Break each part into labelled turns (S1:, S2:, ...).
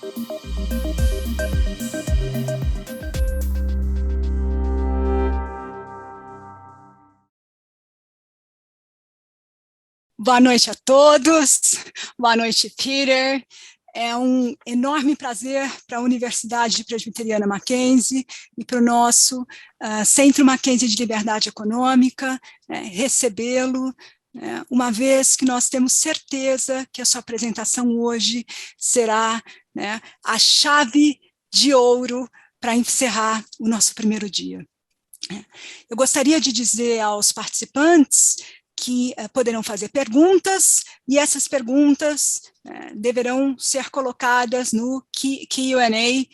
S1: Boa noite a todos, boa noite, Peter. É um enorme prazer para a Universidade Presbiteriana MacKenzie e para o nosso Centro MacKenzie de Liberdade Econômica recebê-lo, uma vez que nós temos certeza que a sua apresentação hoje será a chave de ouro para encerrar o nosso primeiro dia. Eu gostaria de dizer aos participantes que poderão fazer perguntas, e essas perguntas deverão ser colocadas no Q&A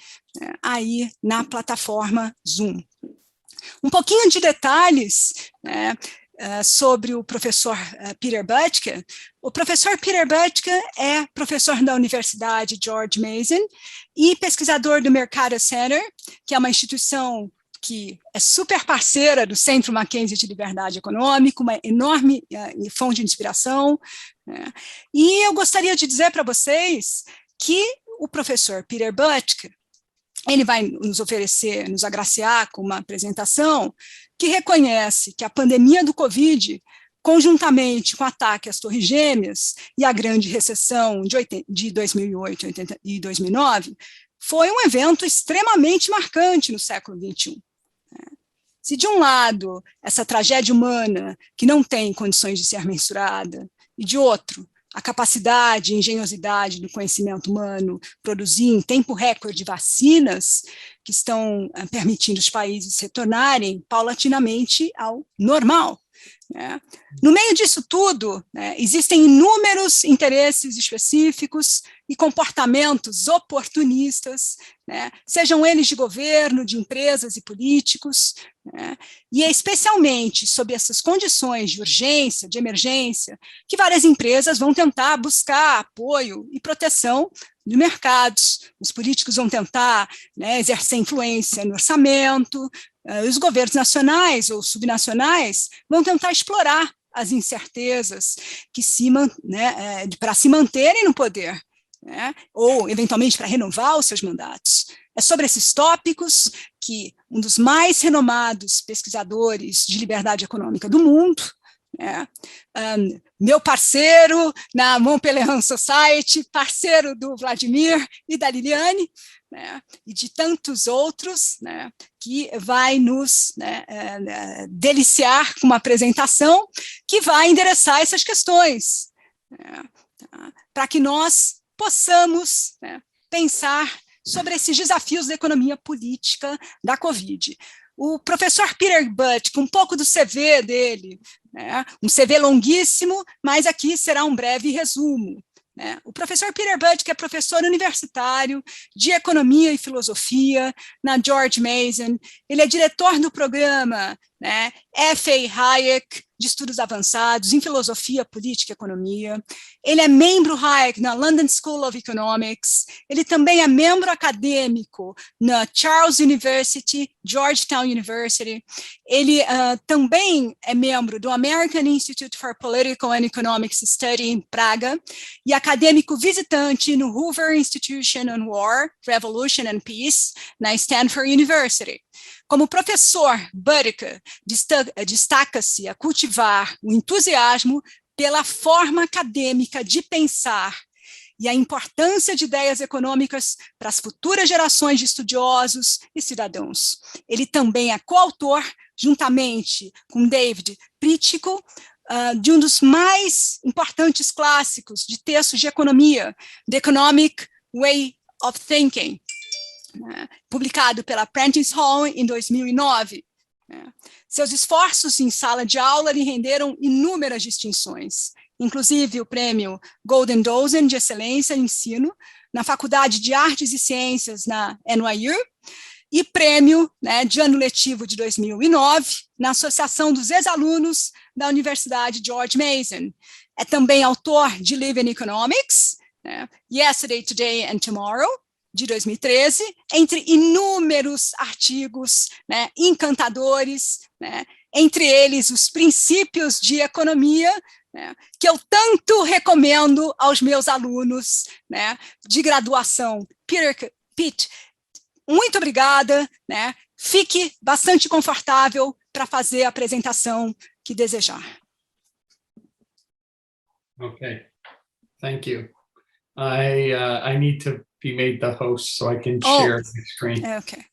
S1: aí na plataforma Zoom. Um pouquinho de detalhes sobre o professor Peter Boettke. O professor Peter Boettke é professor da Universidade George Mason e pesquisador do Mercatus Center, que é uma instituição que é super parceira do Centro MacKenzie de Liberdade Econômica, uma enorme fonte de inspiração. E eu gostaria de dizer para vocês que o professor Peter Boettke, ele vai nos oferecer, nos agraciar com uma apresentação que reconhece que a pandemia do Covid, conjuntamente com o ataque às Torres Gêmeas e a grande recessão de 2008 e 2009, foi um evento extremamente marcante no século XXI. Se, de um lado, essa tragédia humana que não tem condições de ser mensurada, e, de outro, a capacidade e engenhosidade do conhecimento humano produzir em tempo recorde vacinas que estão permitindo os países retornarem paulatinamente ao normal. No meio disso tudo, existem inúmeros interesses específicos e comportamentos oportunistas, sejam eles de governo, de empresas e políticos, e é especialmente sob essas condições de urgência, de emergência, que várias empresas vão tentar buscar apoio e proteção de mercados. Os políticos vão tentar exercer influência no orçamento, os governos nacionais ou subnacionais vão tentar explorar as incertezas que para se manterem no poder, ou, eventualmente, para renovar os seus mandatos. É sobre esses tópicos que um dos mais renomados pesquisadores de liberdade econômica do mundo, meu parceiro na Montpellier Society, parceiro do Vladimir e da Liliane, e de tantos outros, que vai nos deliciar com uma apresentação que vai endereçar essas questões, para que nós possamos pensar sobre esses desafios da economia política da Covid. O professor Peter Boettke, um pouco do CV dele, um CV longuíssimo, mas aqui será um breve resumo. O professor Peter Boettke é professor universitário de Economia e Filosofia na George Mason. Ele é diretor do programa F.A. Hayek, de Estudos Avançados em Filosofia, Política e Economia. Ele é membro Hayek na London School of Economics. Ele também é membro acadêmico na Charles University, Georgetown University. Ele também é membro do American Institute for Political and Economic Study em Praga e acadêmico visitante no Hoover Institution on War, Revolution and Peace, na Stanford University. Como professor, Boettke destaca-se a cultivar o entusiasmo pela forma acadêmica de pensar e a importância de ideias econômicas para as futuras gerações de estudiosos e cidadãos. Ele também é coautor, juntamente com David Prichko, de um dos mais importantes clássicos de textos de economia, The Economic Way of Thinking, publicado pela Prentice Hall em 2009. Seus esforços em sala de aula lhe renderam inúmeras distinções, inclusive o prêmio Golden Dozen de Excelência em Ensino na Faculdade de Artes e Ciências na NYU e prêmio de ano letivo de 2009 na Associação dos Ex-Alunos da Universidade George Mason. É também autor de Live in Economics, Yesterday, Today and Tomorrow, de 2013, entre inúmeros artigos encantadores, entre eles os princípios de economia, né, que eu tanto recomendo aos meus alunos, né, de graduação. Pete, muito obrigada, né? Fique bastante confortável para fazer a apresentação que desejar.
S2: Okay, thank you. I need to be made the host so I can share the screen.
S1: Okay.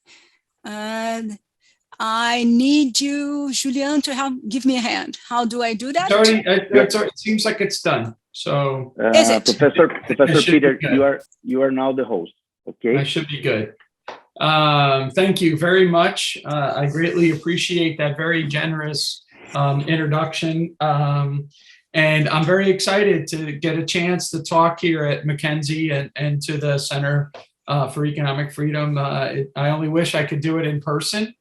S1: I need you, Julian, to give me a hand. How do I do that?
S2: It seems like it's done. So,
S3: Professor Peter, you are now the host. Okay.
S2: I should be good. Thank you very much. I greatly appreciate that very generous introduction. And I'm very excited to get a chance to talk here at MacKenzie and to the Center for Economic Freedom. I only wish I could do it in person.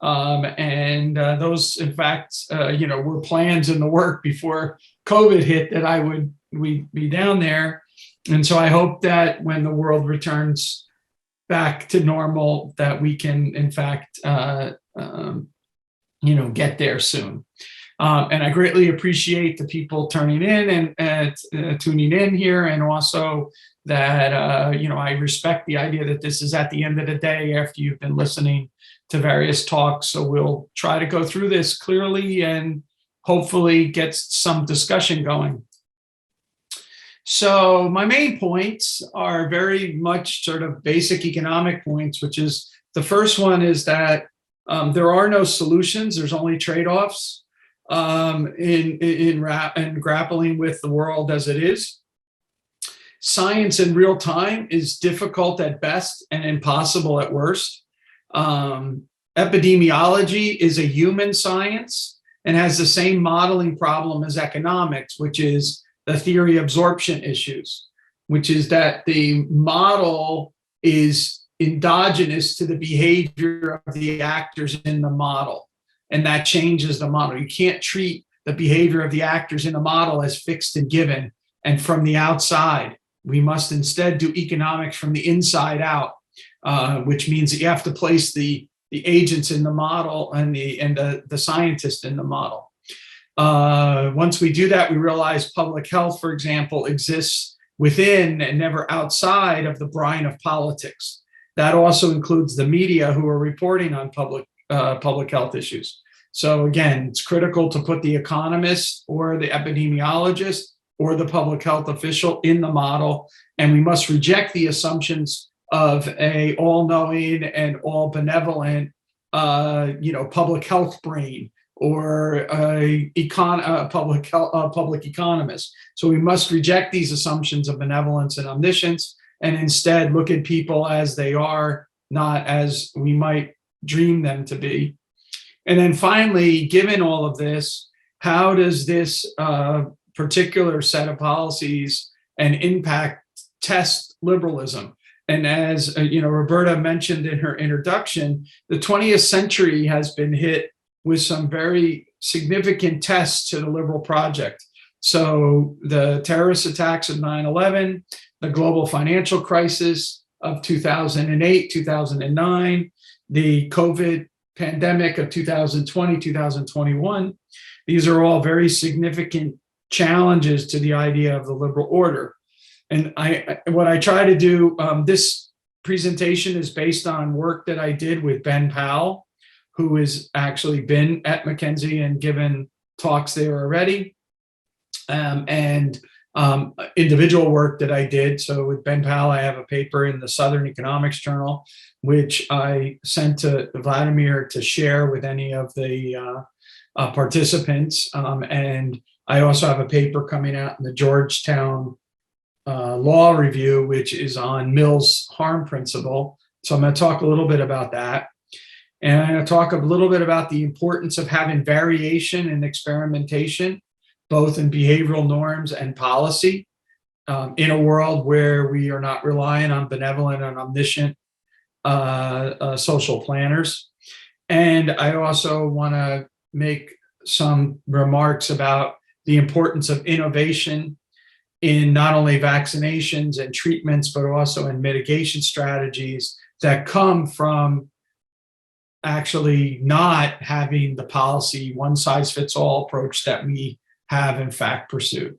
S2: Those, in fact, were plans in the work before COVID hit that we'd be down there. And so I hope that when the world returns back to normal, that we can, in fact, get there soon. And I greatly appreciate the people turning in and tuning in here, and also that, I respect the idea that this is at the end of the day after you've been listening to various talks. So we'll try to go through this clearly and hopefully get some discussion going. So my main points are very much sort of basic economic points, which is the first one is that there are no solutions. There's only trade-offs in grappling with the world as it is. Science in real time is difficult at best and impossible at worst. Epidemiology is a human science and has the same modeling problem as economics, which is the theory absorption issues, which is that the model is endogenous to the behavior of the actors in the model, and that changes the model. You can't treat the behavior of the actors in the model as fixed and given and from the outside. We must instead do economics from the inside out, which means that you have to place the agents in the model and the scientists in the model. Once we do that, we realize public health, for example, exists within and never outside of the brine of politics. That also includes the media who are reporting on public health issues. So again, it's critical to put the economist or the epidemiologist or the public health official in the model, and we must reject the assumptions of a all-knowing and all-benevolent, public health brain or a public economist. So we must reject these assumptions of benevolence and omniscience, and instead look at people as they are, not as we might dream them to be. And then finally, given all of this, how does this particular set of policies and impact test liberalism? And as Roberta mentioned in her introduction, the 20th century has been hit with some very significant tests to the liberal project. So the terrorist attacks of 9/11, the global financial crisis of 2008, 2009, the COVID pandemic of 2020, 2021. These are all very significant challenges to the idea of the liberal order. And what I try to do, this presentation is based on work that I did with Ben Powell, who has actually been at MacKenzie and given talks there already, and individual work that I did. So with Ben Powell, I have a paper in the Southern Economics Journal, which I sent to Vladimir to share with any of the participants. And I also have a paper coming out in the Georgetown Law Review, which is on Mill's harm principle. So I'm going to talk a little bit about that. And I'm going to talk a little bit about the importance of having variation and experimentation, both in behavioral norms and policy, in a world where we are not relying on benevolent and omniscient social planners. And I also want to make some remarks about the importance of innovation in not only vaccinations and treatments, but also in mitigation strategies that come from actually not having the policy one-size-fits-all approach that we have in fact pursued.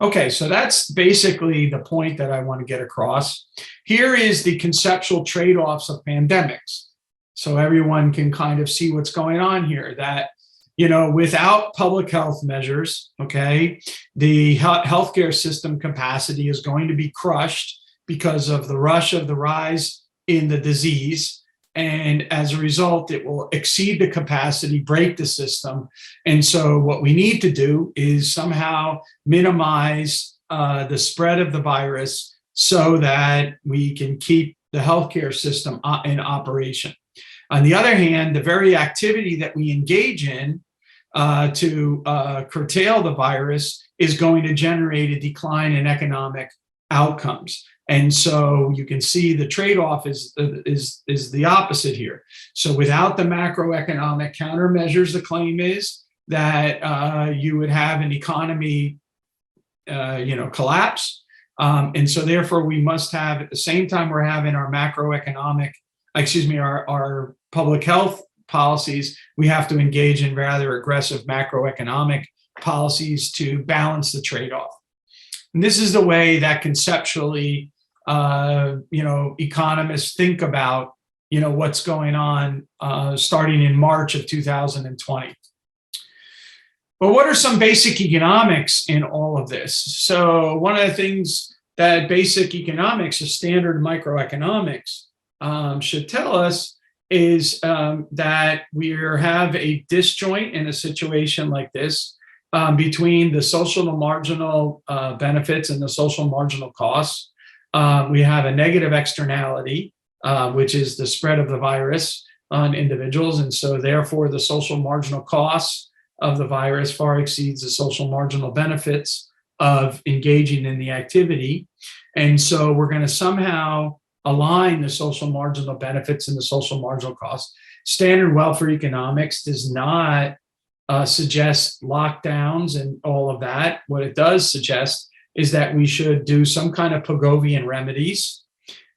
S2: Okay, so that's basically the point that I want to get across. Here is the conceptual trade-offs of pandemics. So everyone can kind of see what's going on here, that, you know, without public health measures, okay, the healthcare system capacity is going to be crushed because of the rush of the rise in the disease. And as a result, it will exceed the capacity, break the system. And so what we need to do is somehow minimize the spread of the virus so that we can keep the healthcare system in operation. On the other hand, the very activity that we engage in to curtail the virus is going to generate a decline in economic outcomes. And so you can see the trade-off is the opposite here. So without the macroeconomic countermeasures, the claim is that you would have an economy, collapse. And so therefore we must have, at the same time we're having our our public health policies, we have to engage in rather aggressive macroeconomic policies to balance the trade-off. And this is the way that conceptually, economists think about, what's going on starting in March of 2020. But what are some basic economics in all of this? So one of the things that basic economics or standard microeconomics should tell us is that we have a disjoint in a situation like this between the social marginal benefits and the social marginal costs. We have a negative externality, which is the spread of the virus on individuals. And so therefore the social marginal costs of the virus far exceeds the social marginal benefits of engaging in the activity. And so we're going to somehow align the social marginal benefits and the social marginal costs. Standard welfare economics does not suggest lockdowns and all of that. What it does suggest is that we should do some kind of Pigovian remedies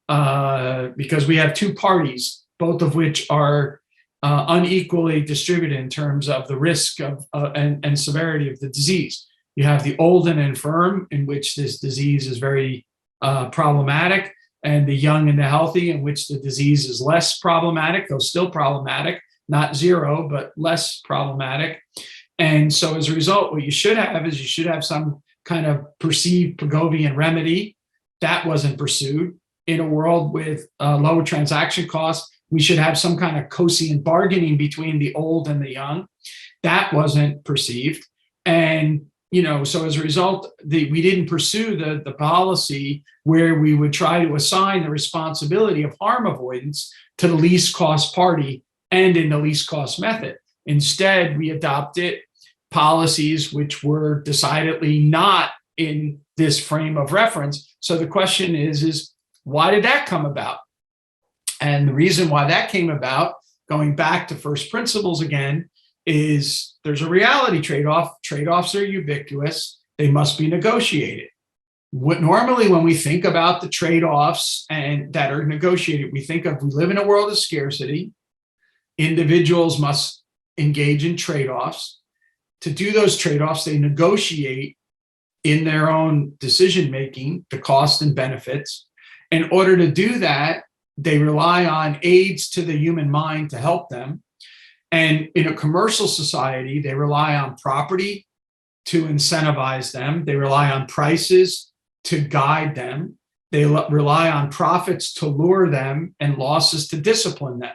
S2: because we have two parties, both of which are unequally distributed in terms of the risk of and severity of the disease. You have the old and infirm, in which this disease is very problematic, and the young and the healthy, in which the disease is less problematic, though still problematic, not zero, but less problematic. And so as a result, what you should have is you should have some kind of perceived Pigovian remedy. That wasn't pursued. In a world with lower transaction costs, we should have some kind of quotient bargaining between the old and the young. That wasn't perceived. And so as a result, we didn't pursue the policy where we would try to assign the responsibility of harm avoidance to the least cost party and in the least cost method. Instead, we adopted policies which were decidedly not in this frame of reference. So the question is why did that come about? And the reason why that came about, going back to first principles again, is there's a reality trade-off. Trade-offs are ubiquitous. They must be negotiated. Normally, when we think about the trade-offs and that are negotiated, we live in a world of scarcity. Individuals must engage in trade-offs. To do those trade-offs, they negotiate in their own decision-making the cost and benefits. In order to do that, they rely on aids to the human mind to help them. And in a commercial society, they rely on property to incentivize them. They rely on prices to guide them. They rely on profits to lure them and losses to discipline them.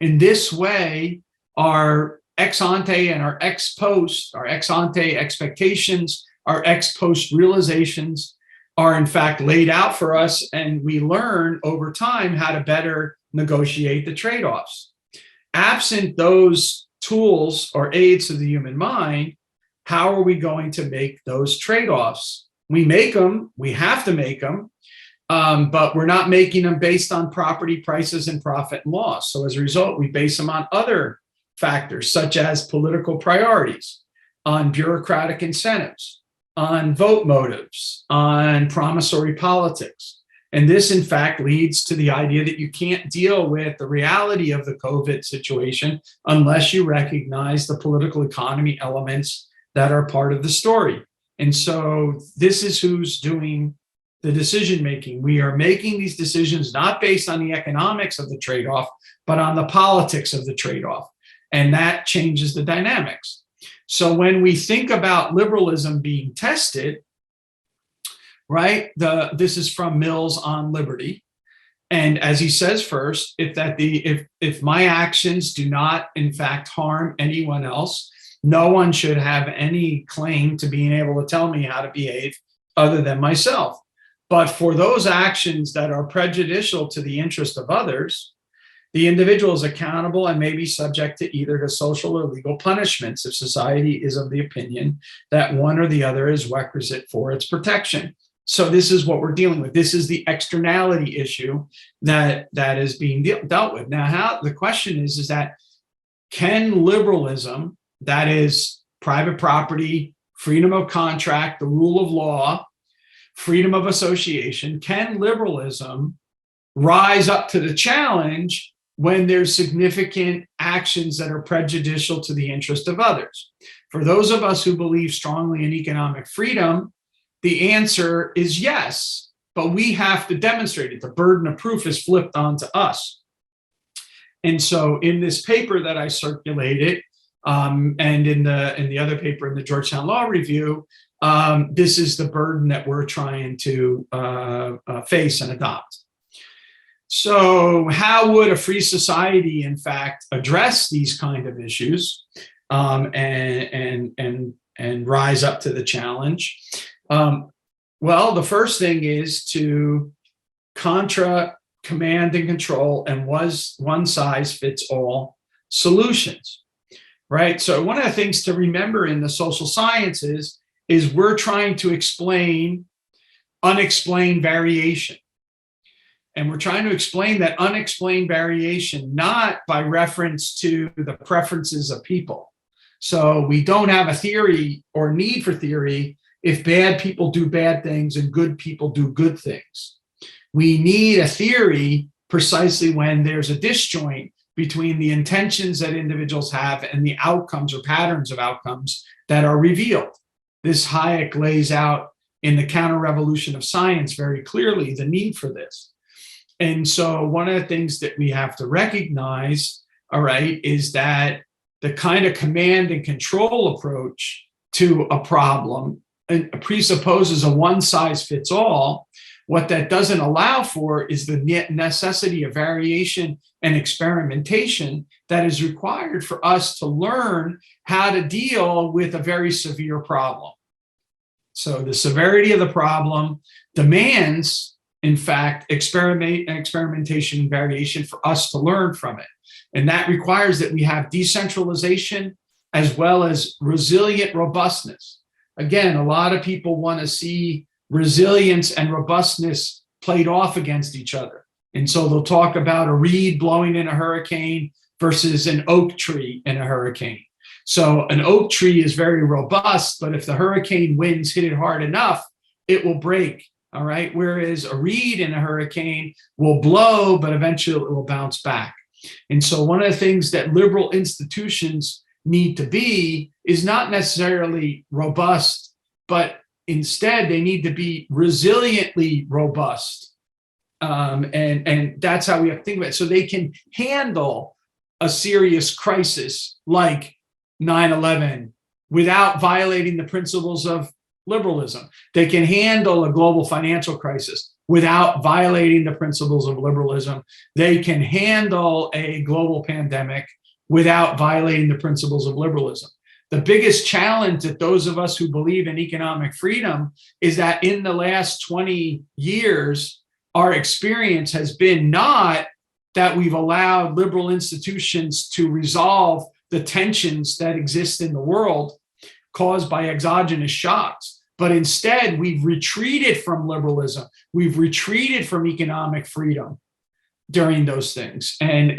S2: In this way, our ex ante and our ex post, our ex ante expectations, our ex post realizations are in fact laid out for us, and we learn over time how to better negotiate the trade-offs. Absent those tools or aids to the human mind, how are we going to make those trade-offs? We make them, we have to make them, but we're not making them based on property prices and profit and loss. So as a result, we base them on other factors, such as political priorities, on bureaucratic incentives, on vote motives, on promissory politics. And this, in fact, leads to the idea that you can't deal with the reality of the COVID situation unless you recognize the political economy elements that are part of the story. And so this is who's doing the decision making. We are making these decisions not based on the economics of the trade-off, but on the politics of the trade-off. And that changes the dynamics. So when we think about liberalism being tested, right, this is from Mills on Liberty. And as he says first, if my actions do not in fact harm anyone else, no one should have any claim to being able to tell me how to behave other than myself. But for those actions that are prejudicial to the interest of others, the individual is accountable and may be subject to either the social or legal punishments if society is of the opinion that one or the other is requisite for its protection. So this is what we're dealing with. This is the externality issue that is being dealt with. Now, the question is that can liberalism, that is private property, freedom of contract, the rule of law, freedom of association, can liberalism rise up to the challenge when there's significant actions that are prejudicial to the interest of others? For those of us who believe strongly in economic freedom, the answer is yes, but we have to demonstrate it. The burden of proof is flipped onto us. And so in this paper that I circulated, and in the other paper in the Georgetown Law Review, this is the burden that we're trying to face and adopt. So how would a free society, in fact, address these kind of issues and rise up to the challenge? Well, the first thing is to contra command and control and one size fits all solutions, right? So one of the things to remember in the social sciences is we're trying to explain unexplained variation. And we're trying to explain that unexplained variation, not by reference to the preferences of people. So we don't have a theory or need for theory if bad people do bad things and good people do good things. We need a theory precisely when there's a disjoint between the intentions that individuals have and the outcomes or patterns of outcomes that are revealed. This Hayek lays out in the Counter-Revolution of Science very clearly the need for this. And so one of the things that we have to recognize, all right, is that the kind of command and control approach to a problem presupposes a one size fits all. What that doesn't allow for is the necessity of variation and experimentation that is required for us to learn how to deal with a very severe problem. So the severity of the problem demands, in fact, experimentation and variation for us to learn from it. And that requires that we have decentralization as well as resilient robustness. Again, a lot of people want to see resilience and robustness played off against each other. And so they'll talk about a reed blowing in a hurricane versus an oak tree in a hurricane. So an oak tree is very robust, but if the hurricane winds hit it hard enough, it will break. All right. Whereas a reed in a hurricane will blow, but eventually it will bounce back. And so one of the things that liberal institutions need to be is not necessarily robust, but instead they need to be resiliently robust. And that's how we have to think about it. So they can handle a serious crisis like 9/11 without violating the principles of liberalism. They can handle a global financial crisis without violating the principles of liberalism. They can handle a global pandemic without violating the principles of liberalism. The biggest challenge that those of us who believe in economic freedom is that in the last 20 years, our experience has been not that we've allowed liberal institutions to resolve the tensions that exist in the world caused by exogenous shocks, but instead we've retreated from liberalism. We've retreated from economic freedom during those things. And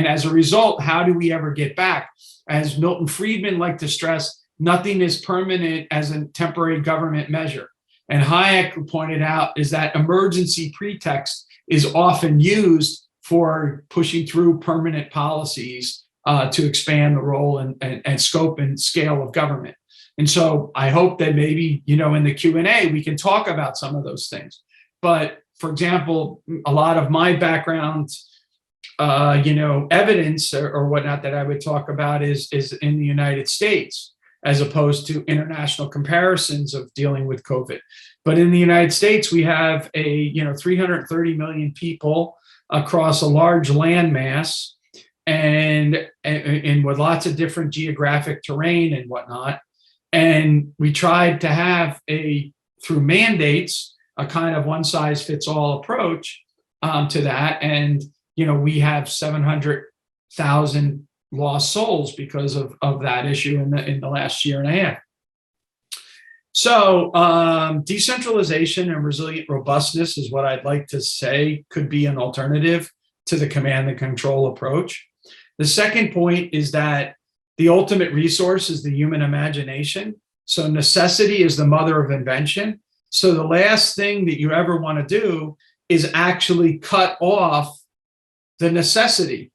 S2: as a result, how do we ever get back? As Milton Friedman liked to stress, nothing is permanent as a temporary government measure. And Hayek pointed out is that emergency pretext is often used for pushing through permanent policies to expand the role and scope and scale of government. And so I hope that maybe, in the Q&A, we can talk about some of those things. But for example, a lot of my background, evidence or whatnot that I would talk about is in the United States, as opposed to international comparisons of dealing with COVID. But in the United States, we have 330 million people across a large landmass and with lots of different geographic terrain and whatnot. And we tried to have through mandates, a kind of one-size-fits-all approach to that. And, we have 700,000 lost souls because of that issue in the last year and a half. So decentralization and resilient robustness is what I'd like to say could be an alternative to the command and control approach. The second point is that the ultimate resource is the human imagination. So necessity is the mother of invention. So the last thing that you ever want to do is actually cut off the necessity.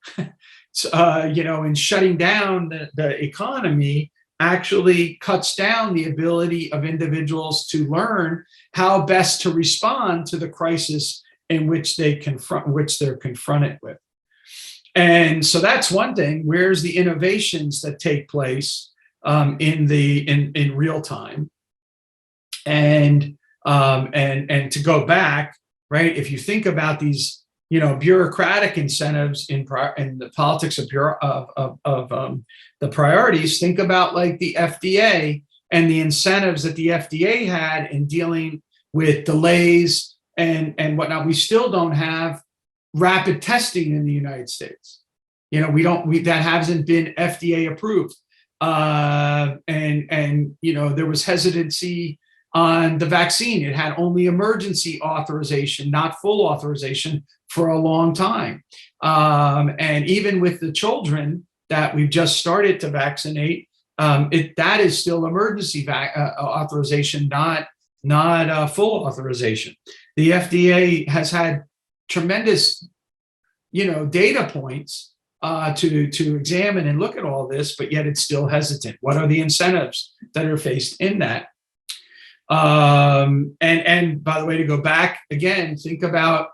S2: And shutting down the economy actually cuts down the ability of individuals to learn how best to respond to the crisis in which they're confronted with. And so that's one thing. Where's the innovations that take place in real time? And to go back, right? If you think about these, bureaucratic incentives in the politics of the priorities, think about like the FDA and the incentives that the FDA had in dealing with delays and whatnot. We still don't have rapid testing in the United States. That hasn't been FDA approved. There was hesitancy on the vaccine. It had only emergency authorization, not full authorization for a long time. And even with the children that we've just started to vaccinate, that is still emergency authorization, not full authorization. The FDA has had tremendous, data points to examine and look at all this, but yet it's still hesitant. What are the incentives that are faced in that? And by the way, to go back again, think about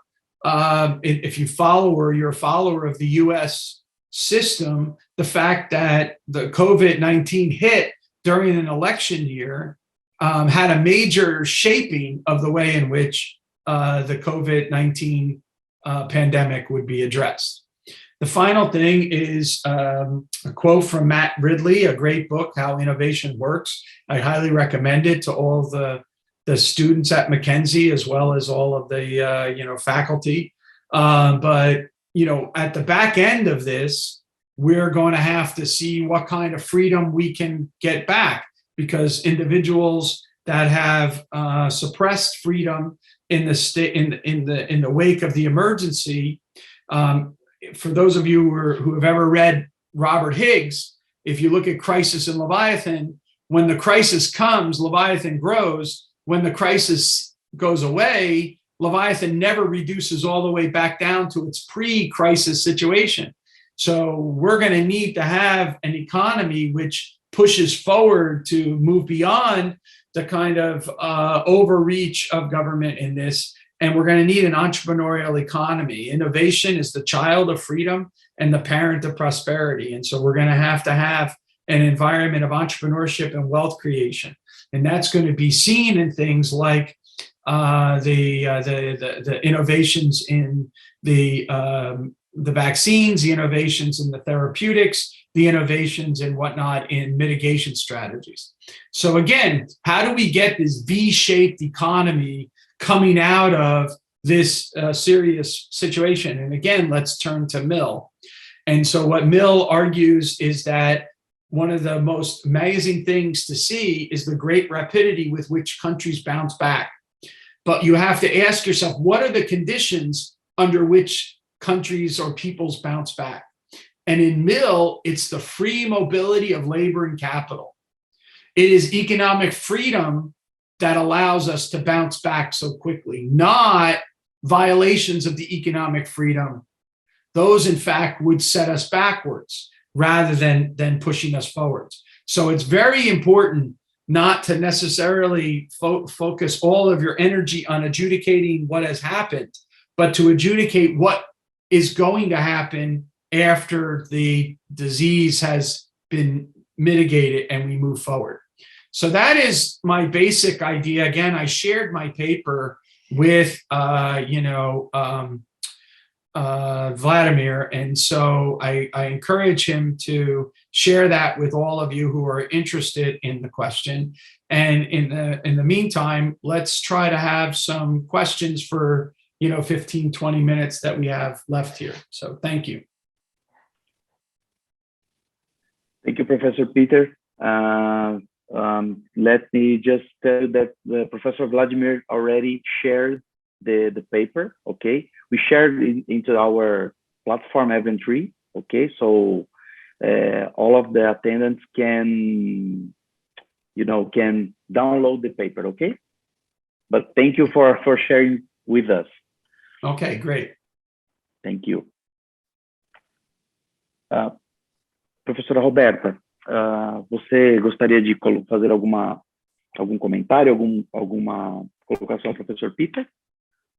S2: if you follow or you're a follower of the U.S. system, the fact that the COVID-19 hit during an election year had a major shaping of the way in which the COVID-19 pandemic would be addressed. The final thing is a quote from Matt Ridley, a great book, How Innovation Works. I highly recommend it to all the students at MacKenzie, as well as all of the faculty. But at the back end of this, we're going to have to see what kind of freedom we can get back, because individuals that have suppressed freedom in the wake of the emergency. For those of you who have ever read Robert Higgs, if you look at Crisis in Leviathan, when the crisis comes, Leviathan grows. When the crisis goes away, Leviathan never reduces all the way back down to its pre-crisis situation. So we're going to need to have an economy which pushes forward to move beyond the kind of overreach of government in this. And we're going to need an entrepreneurial economy. Innovation is the child of freedom and the parent of prosperity. And so we're going to have an environment of entrepreneurship and wealth creation. And that's going to be seen in things like the innovations in the vaccines, the innovations in the therapeutics, the innovations and whatnot in mitigation strategies. So again, how do we get this V-shaped economy coming out of this serious situation? And again, let's turn to Mill. And so what Mill argues is that one of the most amazing things to see is the great rapidity with which countries bounce back. But you have to ask yourself, what are the conditions under which countries or peoples bounce back? And in Mill, it's the free mobility of labor and capital. It is economic freedom that allows us to bounce back so quickly, not violations of the economic freedom. Those, in fact, would set us backwards rather than pushing us forwards. So it's very important not to necessarily focus all of your energy on adjudicating what has happened, but to adjudicate what is going to happen after the disease has been mitigated and we move forward. So that is my basic idea. Again, I shared my paper with, Vladimir, and so I encourage him to share that with all of you who are interested in the question. And in the meantime, let's try to have some questions for 15, 20 minutes that we have left here. So thank you.
S3: Thank you, Professor Peter. Let me just tell you that Professor Vladimir already shared the paper, okay? We shared it into our platform Event 3, okay? So all of the attendants can download the paper, okay? But thank you for sharing with us.
S2: Okay, great.
S3: Thank you. Professora Roberta, você gostaria de fazer algum comentário, alguma colocação ao professor Peter?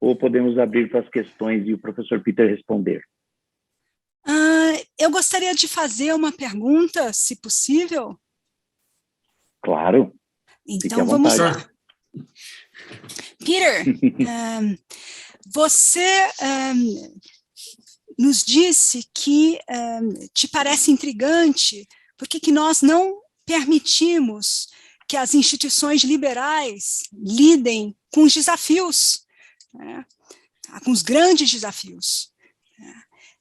S3: Ou podemos abrir para as questões e o professor Peter responder?
S1: Eu gostaria de fazer uma pergunta, se possível.
S3: Claro.
S1: Então, vamos lá. Peter, você nos disse que te parece intrigante porque que nós não permitimos que as instituições liberais lidem com os desafios, com os grandes desafios.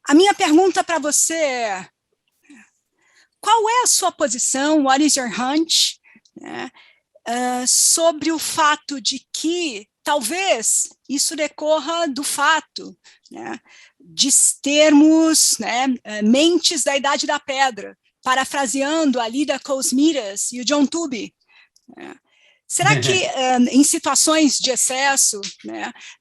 S1: A minha pergunta para você é: qual é a sua posição, what is your hunch, sobre o fato de que talvez isso decorra do fato de termos mentes da Idade da Pedra, parafraseando a Lida Cosmiras e o John Tooby. Será que em situações de excesso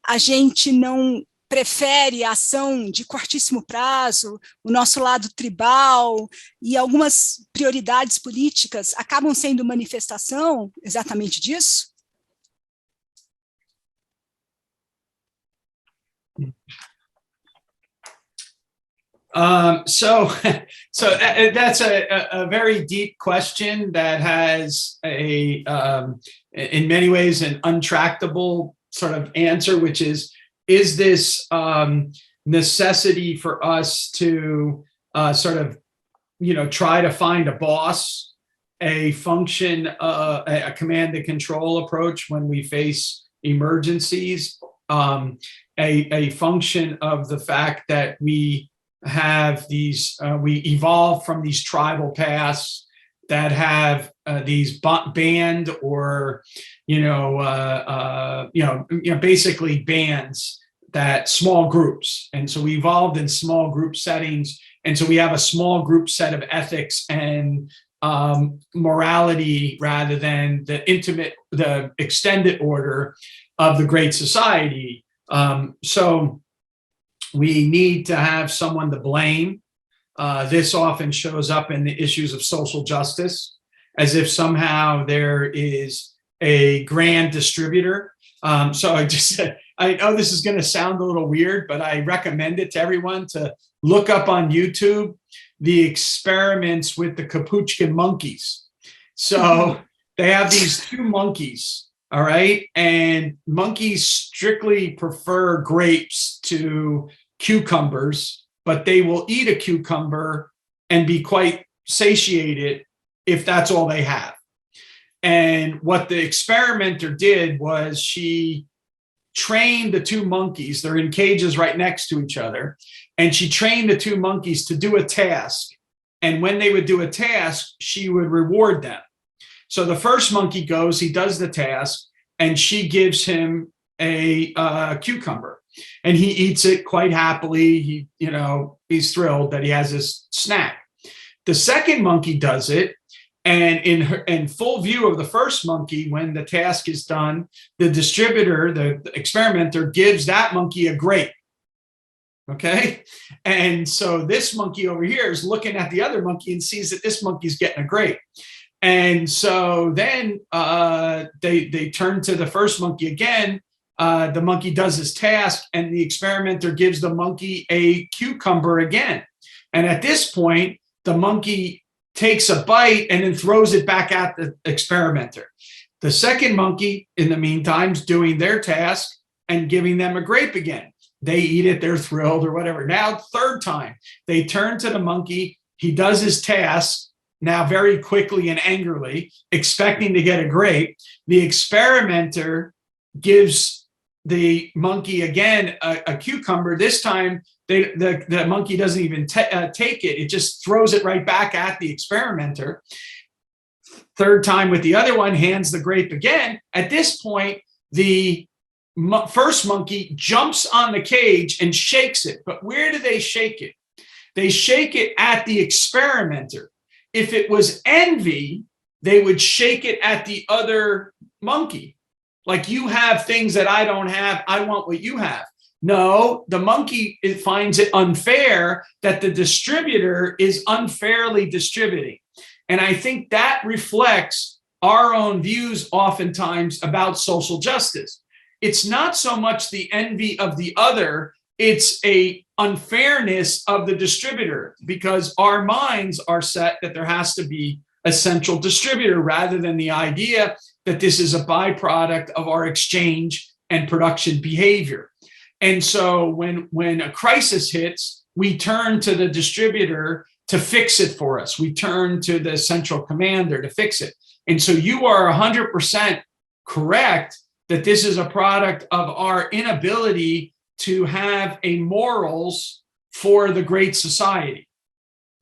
S1: a gente não prefere a ação de curtíssimo prazo, o nosso lado tribal e algumas prioridades políticas acabam sendo manifestação exatamente disso?
S2: So that's a very deep question that has in many ways an untractable sort of answer, which is this necessity for us to sort of, try to find a boss, a function, a command and control approach when we face emergencies, a function of the fact that we have these, we evolve from these tribal paths that have these band or, basically bands, that small groups. And so we evolved in small group settings. And so we have a small group set of ethics and morality rather than the extended order of the great society. So we need to have someone to blame. This often shows up in the issues of social justice, as if somehow there is a grand distributor. So I know this is going to sound a little weird, but I recommend it to everyone to look up on YouTube the experiments with the capuchin monkeys. So they have these two monkeys, all right? And monkeys strictly prefer grapes to cucumbers, but they will eat a cucumber and be quite satiated if that's all they have. And what the experimenter did was she trained the two monkeys, they're in cages right next to each other, and she trained the two monkeys to do a task. And when they would do a task, she would reward them. So the first monkey goes, he does the task, and she gives him a cucumber. And he eats it quite happily. He's thrilled that he has this snack. The second monkey does it, and in full view of the first monkey, when the task is done, the distributor, the experimenter, gives that monkey a grape. Okay? And so this monkey over here is looking at the other monkey and sees that this monkey's getting a grape. And so then they turn to the first monkey again. The monkey does his task, and the experimenter gives the monkey a cucumber again. And at this point, the monkey takes a bite and then throws it back at the experimenter. The second monkey, in the meantime, is doing their task and giving them a grape again. They eat it, they're thrilled or whatever. Now, third time, they turn to the monkey. He does his task, now very quickly and angrily, expecting to get a grape. The experimenter gives the monkey again a cucumber. This time, the monkey doesn't even take it. It just throws it right back at the experimenter. Third time with the other one, hands the grape again. At this point, the first monkey jumps on the cage and shakes it. But where do they shake it? They shake it at the experimenter. If it was envy, they would shake it at the other monkey. Like, you have things that I don't have, I want what you have. No, the monkey finds it unfair that the distributor is unfairly distributing. And I think that reflects our own views oftentimes about social justice. It's not so much the envy of the other, it's a unfairness of the distributor, because our minds are set that there has to be a central distributor rather than the idea that this is a byproduct of our exchange and production behavior. And so when a crisis hits, we turn to the distributor to fix it for us. We turn to the central commander to fix it. And so you are 100% correct that this is a product of our inability to have a morals for the great society,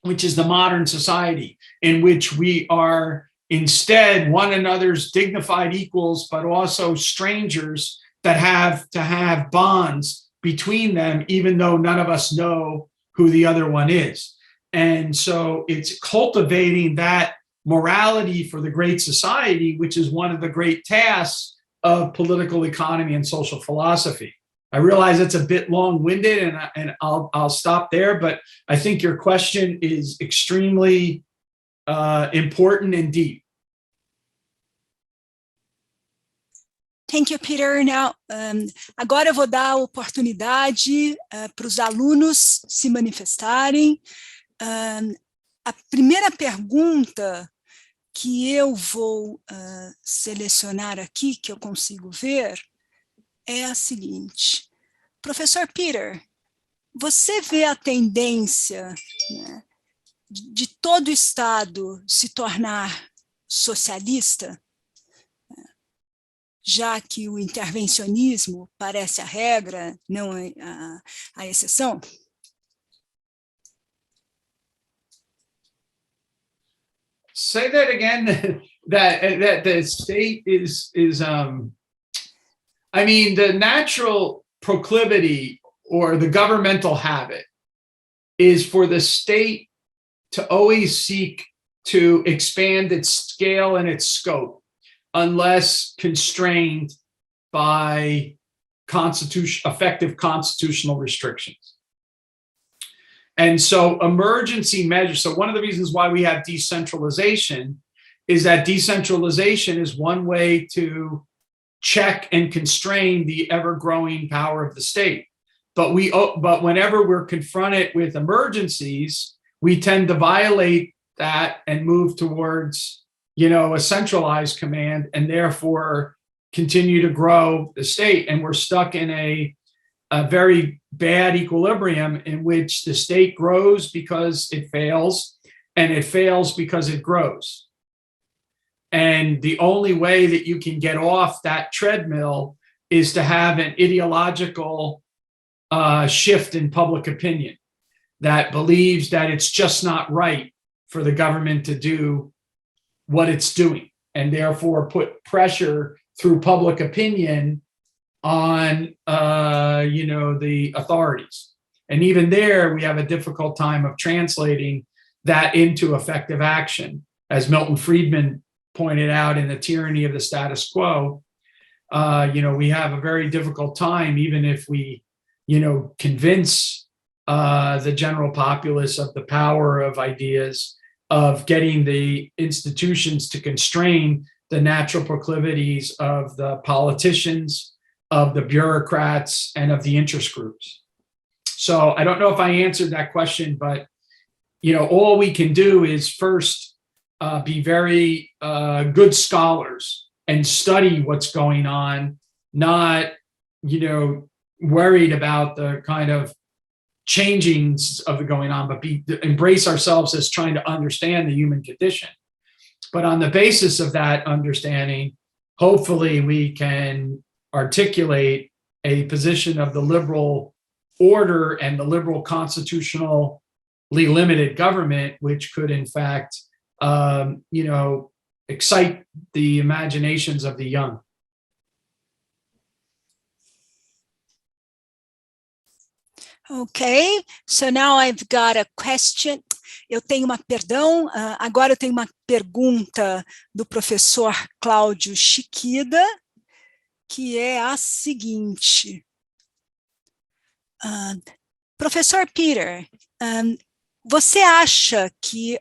S2: which is the modern society, in which we are instead one another's dignified equals, but also strangers that have to have bonds between them, even though none of us know who the other one is. And so it's cultivating that morality for the great society, which is one of the great tasks of political economy and social philosophy. I realize it's a bit long-winded, and I'll stop there, but I think your question is extremely important and deep.
S1: Thank you, Peter. Now, agora eu vou dar a oportunidade para os alunos se manifestarem. A primeira pergunta que eu vou selecionar aqui, que eu consigo ver, é a seguinte: professor Peter, você vê a tendência, né, de todo o Estado se tornar socialista, já que o intervencionismo parece a regra, não a exceção?
S2: Say that again. that the state is I mean, the natural proclivity or the governmental habit is for the state to always seek to expand its scale and its scope, unless constrained by effective constitutional restrictions. And so emergency measures, so one of the reasons why we have decentralization is that decentralization is one way to check and constrain the ever-growing power of the state. But whenever we're confronted with emergencies, we tend to violate that and move towards, a centralized command, and therefore continue to grow the state. And we're stuck in a very bad equilibrium in which the state grows because it fails, and it fails because it grows. And the only way that you can get off that treadmill is to have an ideological shift in public opinion that believes that it's just not right for the government to do what it's doing, and therefore put pressure through public opinion on the authorities. And even there, we have a difficult time of translating that into effective action. As Milton Friedman pointed out in The Tyranny of the Status Quo, we have a very difficult time, even if we, convince the general populace of the power of ideas of getting the institutions to constrain the natural proclivities of the politicians, of the bureaucrats, and of the interest groups. So I don't know if I answered that question, but all we can do is first be very good scholars and study what's going on, not worried about the kind of changings of the going on, but embrace ourselves as trying to understand the human condition. But on the basis of that understanding, hopefully we can articulate a position of the liberal order and the liberal constitutionally limited government, which could in fact, excite the imaginations of the young.
S1: Okay, so now I've got a question. Agora eu tenho uma pergunta do professor Cláudio Chiquida, que é a seguinte. Professor Peter, você acha que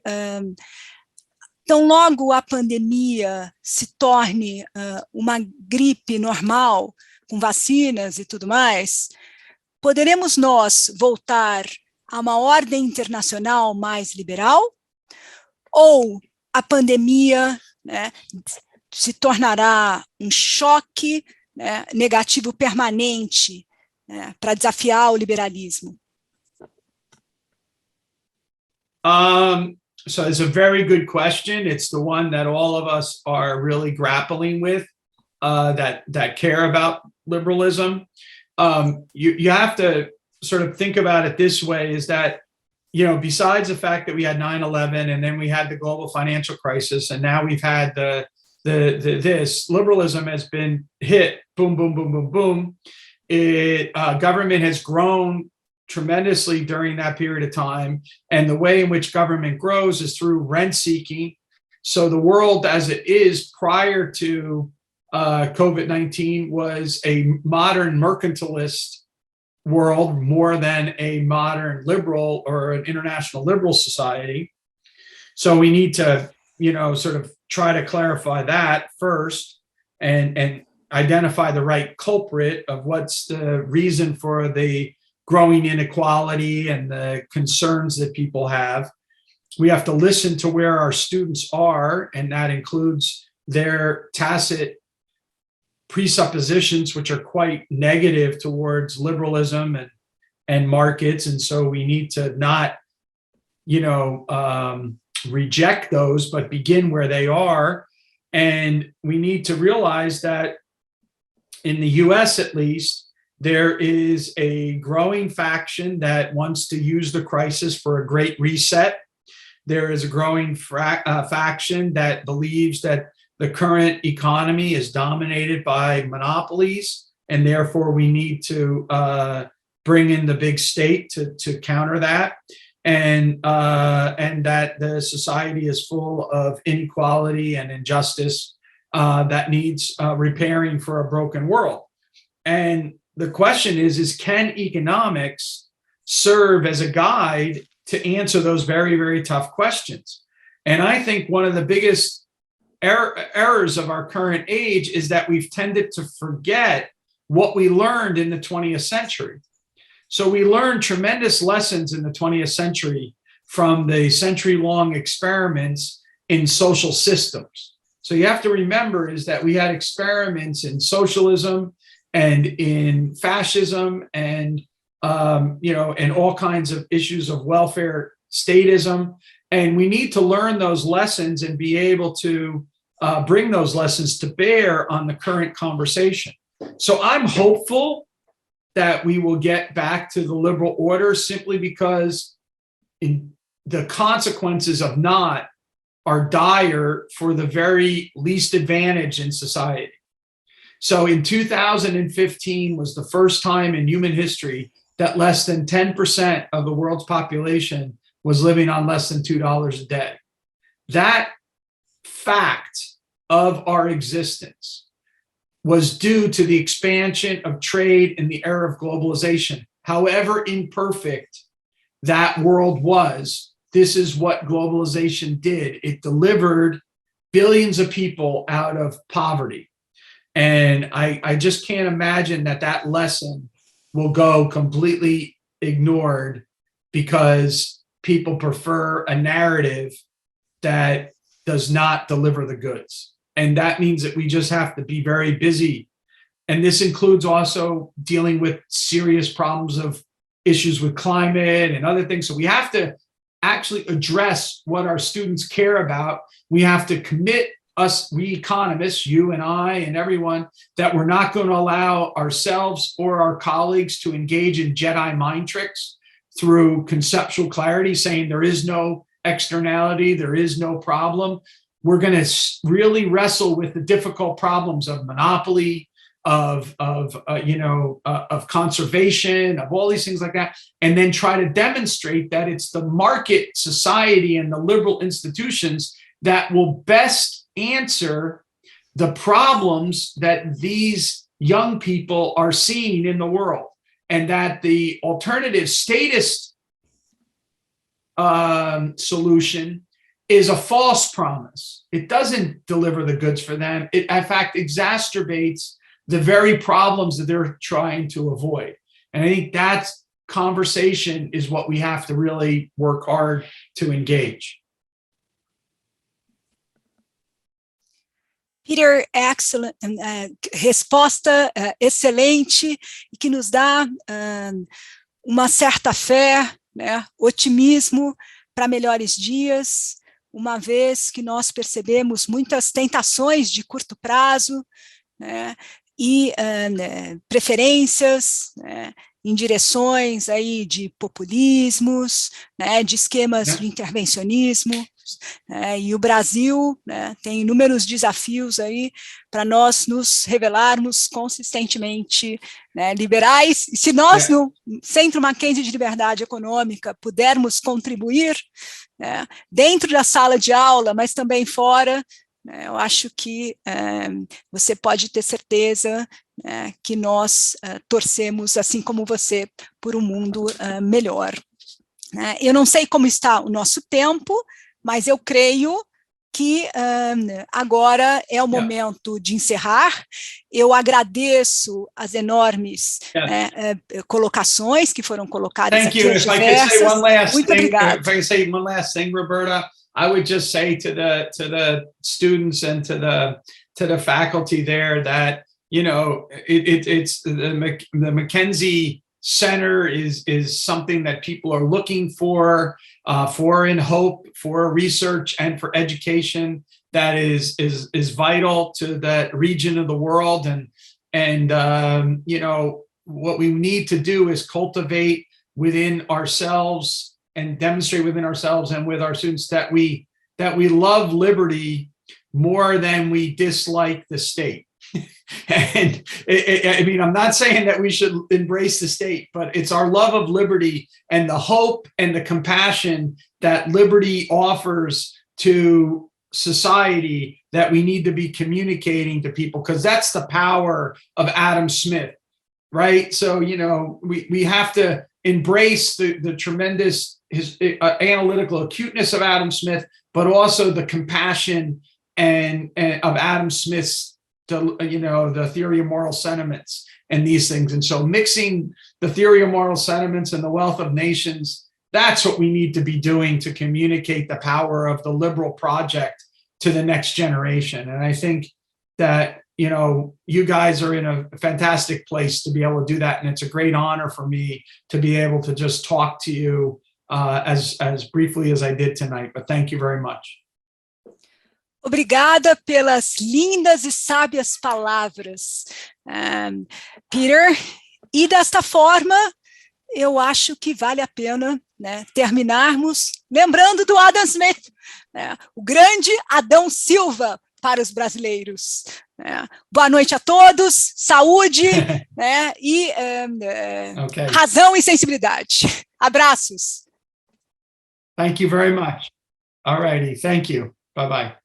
S1: tão logo a pandemia se torne uma gripe normal, com vacinas e tudo mais, poderemos nós voltar a uma ordem internacional mais liberal? Ou a pandemia, se tornará um choque, negativo permanente, para desafiar o liberalismo?
S2: So it's a very good question. It's the one that all of us are really grappling with, that care about liberalism. You have to sort of think about it this way, is that, besides the fact that we had 9/11 and then we had the global financial crisis, and now we've had this liberalism has been hit, boom, boom, boom, boom, boom. Government has grown tremendously during that period of time. And the way in which government grows is through rent seeking. So the world as it is prior to COVID-19 was a modern mercantilist world more than a modern liberal or an international liberal society. So we need to, sort of try to clarify that first and identify the right culprit of what's the reason for the growing inequality and the concerns that people have. We have to listen to where our students are, and that includes their tacit presuppositions, which are quite negative towards liberalism and markets. And so we need to not, reject those, but begin where they are. And we need to realize that in the US, at least, there is a growing faction that wants to use the crisis for a great reset. There is a growing faction that believes that the current economy is dominated by monopolies, and therefore we need to bring in the big state to counter that, and that the society is full of inequality and injustice that needs repairing for a broken world. And the question is can economics serve as a guide to answer those very, very tough questions? And I think one of the biggest errors of our current age is that we've tended to forget what we learned in the 20th century. So we learned tremendous lessons in the 20th century from the century-long experiments in social systems. So you have to remember is that we had experiments in socialism and in fascism and and all kinds of issues of welfare statism. And we need to learn those lessons and be able to bring those lessons to bear on the current conversation. So I'm hopeful that we will get back to the liberal order, simply because the consequences of not are dire for the very least advantaged in society. So in 2015 was the first time in human history that less than 10% of the world's population was living on less than $2 a day. That fact of our existence was due to the expansion of trade in the era of globalization. However imperfect that world was this is what globalization did. It delivered billions of people out of poverty. And I just can't imagine that lesson will go completely ignored because people prefer a narrative that does not deliver the goods. And that means that we just have to be very busy. And this includes also dealing with serious problems of issues with climate and other things. So we have to actually address what our students care about. We have to commit, us, we economists, you and I and everyone, that we're not going to allow ourselves or our colleagues to engage in Jedi mind tricks through conceptual clarity, saying there is no externality, there is no problem. We're going to really wrestle with the difficult problems of monopoly, of conservation, of all these things like that, and then try to demonstrate that it's the market society and the liberal institutions that will best answer the problems that these young people are seeing in the world, and that the alternative statist solution is a false promise. It doesn't deliver the goods for them. It, in fact, exacerbates the very problems that they're trying to avoid. And I think that conversation is what we have to really work hard to engage.
S1: Peter, excellent, resposta excelente e que nos dá uma certa fé, né, otimismo para melhores dias, uma vez que nós percebemos muitas tentações de curto prazo, né, e preferências, né, em direções aí de populismos, né, de esquemas de intervencionismo, e o Brasil, né, tem inúmeros desafios aí para nós nos revelarmos consistentemente, né, liberais. E se nós no Centro MacKenzie de Liberdade Econômica pudermos contribuir, né, dentro da sala de aula, mas também fora, eu acho que você pode ter certeza que nós torcemos, assim como você, por um mundo melhor. Eu não sei como está o nosso tempo, mas eu creio que agora é o momento de encerrar. Eu agradeço as enormes colocações que foram colocadas
S2: Thank
S1: aqui.
S2: You. If I could say one last
S1: Muito
S2: thing,
S1: obrigada.
S2: if I could say one last thing, Roberta, I would just say to the students and to the faculty there that, you know, it's the MacKenzie Center is something that people are looking for in hope, for research and for education that is vital to that region of the world. And you know, what we need to do is cultivate within ourselves and demonstrate within ourselves and with our students that we love liberty more than we dislike the state. And I mean, I'm not saying that we should embrace the state, but it's our love of liberty and the hope and the compassion that liberty offers to society that we need to be communicating to people, because that's the power of Adam Smith, right? So, you know, we have to embrace the tremendous analytical acuteness of Adam Smith, but also the compassion and of Adam Smith's, you know, the theory of moral sentiments and these things. And so mixing the theory of moral sentiments and the wealth of nations, that's what we need to be doing to communicate the power of the liberal project to the next generation. And I think that, you know, you guys are in a fantastic place to be able to do that. And it's a great honor for me to be able to just talk to you as briefly as I did tonight. But thank you very much.
S1: Obrigada pelas lindas e sábias palavras, Peter. E desta forma, eu acho que vale a pena, né, terminarmos lembrando do Adam Smith, né, o grande Adão Silva para os brasileiros. Boa noite a todos, saúde, né, e razão e sensibilidade. Abraços.
S2: Thank you very much. All righty. Thank you. Bye-bye.